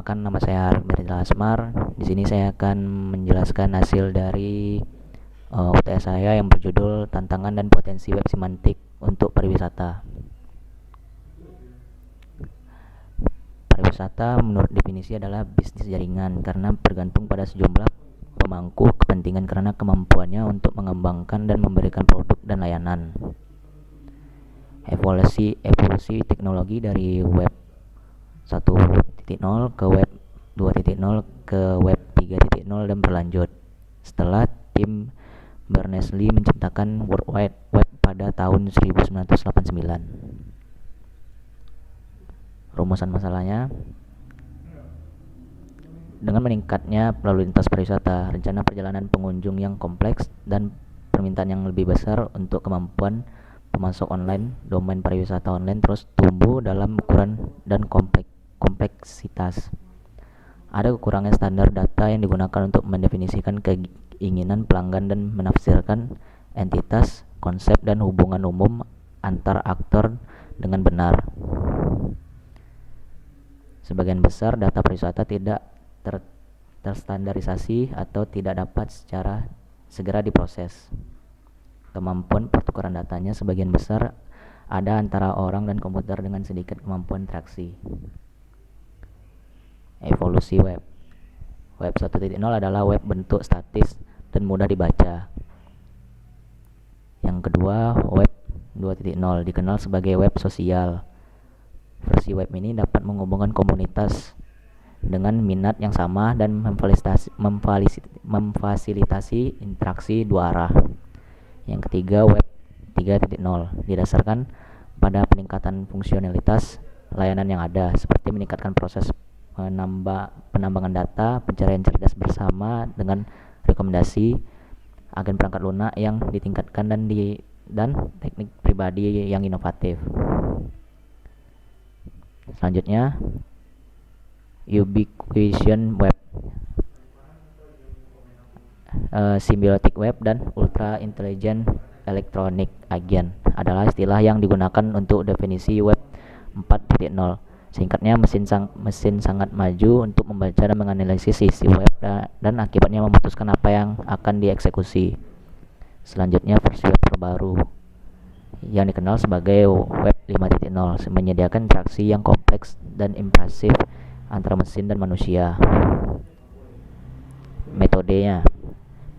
Perkenalkan, nama saya Arif Berita Asmar. Di sini saya akan menjelaskan hasil dari UTS saya yang berjudul Tantangan dan Potensi Web Semantik untuk Pariwisata. Pariwisata menurut definisi adalah bisnis jaringan karena bergantung pada sejumlah pemangku kepentingan karena kemampuannya untuk mengembangkan dan memberikan produk dan layanan. Evolusi teknologi dari web 1.0 ke web 2.0 ke web 3.0 dan berlanjut setelah tim Berners-Lee menciptakan World Wide Web pada tahun 1989. Rumusan masalahnya, dengan meningkatnya lalu lintas pariwisata, rencana perjalanan pengunjung yang kompleks dan permintaan yang lebih besar untuk kemampuan pemasok online, domain pariwisata online terus tumbuh dalam ukuran dan kompleksitas. Ada kekurangan standar data yang digunakan untuk mendefinisikan keinginan pelanggan dan menafsirkan entitas, konsep, dan hubungan umum antar aktor dengan benar. Sebagian besar data pariwisata tidak terstandarisasi atau tidak dapat secara segera diproses. Kemampuan pertukaran datanya sebagian besar ada antara orang dan komputer dengan sedikit kemampuan interaksi. Evolusi web. Web 1.0 adalah web bentuk statis dan mudah dibaca. Yang kedua, web 2.0 dikenal sebagai web sosial. Versi web ini dapat menghubungkan komunitas dengan minat yang sama dan memfasilitasi interaksi dua arah. Yang ketiga, web 3.0 didasarkan pada peningkatan fungsionalitas layanan yang ada, seperti meningkatkan proses penambangan data, pencarian cerdas bersama dengan rekomendasi, agen perangkat lunak yang ditingkatkan dan teknik pribadi yang inovatif. Selanjutnya, ubiquitous web, symbiotic web, dan ultra intelligent electronic agent adalah istilah yang digunakan untuk definisi web 4.0. Singkatnya, mesin sangat maju untuk membaca dan menganalisis isi web dan akibatnya memutuskan apa yang akan dieksekusi. Selanjutnya, versi web terbaru yang dikenal sebagai web 5.0 menyediakan interaksi yang kompleks dan impresif antara mesin dan manusia. Metodenya,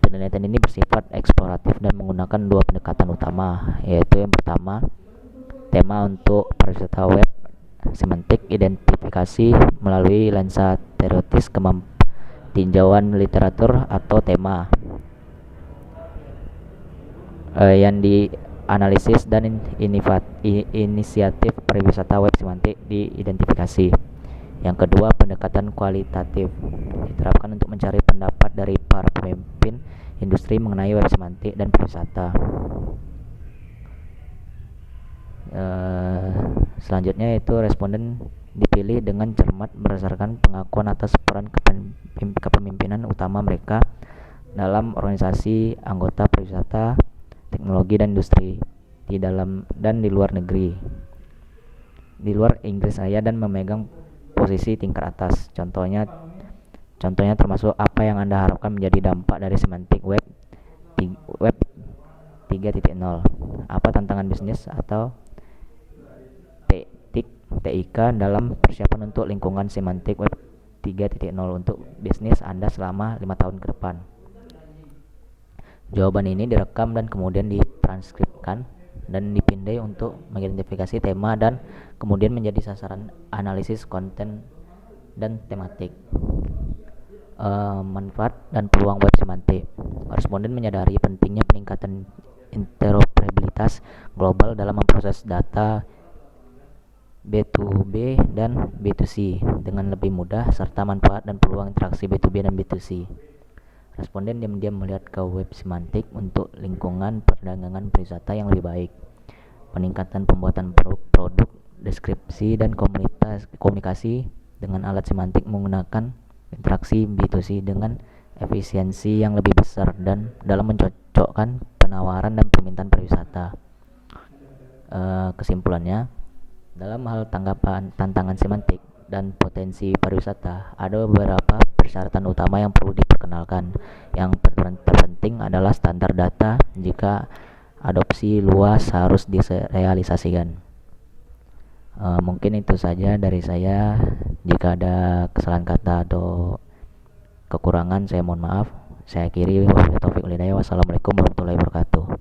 penelitian ini bersifat eksploratif dan menggunakan dua pendekatan utama, yaitu yang pertama, tema untuk pariwisata web semantik, identifikasi melalui lensa teoritis tinjauan literatur atau tema yang dianalisis, dan inisiatif pariwisata web semantik diidentifikasi. Yang kedua, pendekatan kualitatif diterapkan untuk mencari pendapat dari para pemimpin industri mengenai web semantik dan pariwisata. Selanjutnya yaitu responden dipilih dengan cermat berdasarkan pengakuan atas peran kepemimpinan utama mereka dalam organisasi anggota pariwisata, teknologi, dan industri di dalam dan di luar negeri, di luar Inggris Raya, dan memegang posisi tingkat atas. Contohnya termasuk apa yang Anda harapkan menjadi dampak dari semantik web 3.0. Apa tantangan bisnis atau TIK dalam persiapan untuk lingkungan semantik web 3.0 untuk bisnis Anda selama 5 tahun ke depan. Jawaban ini direkam dan kemudian ditranskripkan dan dipindai untuk mengidentifikasi tema dan kemudian menjadi sasaran analisis konten dan tematik. Manfaat dan peluang web semantik. Responden menyadari pentingnya peningkatan interoperabilitas global dalam memproses data B2B dan B2C dengan lebih mudah, serta manfaat dan peluang interaksi B2B dan B2C. Responden diam-diam melihat ke web semantik untuk lingkungan perdagangan pariwisata yang lebih baik, peningkatan pembuatan produk, deskripsi, dan komunikasi dengan alat semantik menggunakan interaksi B2C dengan efisiensi yang lebih besar dan dalam mencocokkan penawaran dan permintaan pariwisata. Kesimpulannya, dalam hal tantangan semantik, dan potensi pariwisata. Ada beberapa persyaratan utama yang perlu diperkenalkan. Yang terpenting adalah standar data jika adopsi luas harus direalisasikan. Mungkin itu saja dari saya. Jika ada kesalahan kata atau kekurangan saya mohon maaf. Saya akhiri, wabillahi taufiq wal hidayah. Wassalamualaikum warahmatullahi wabarakatuh.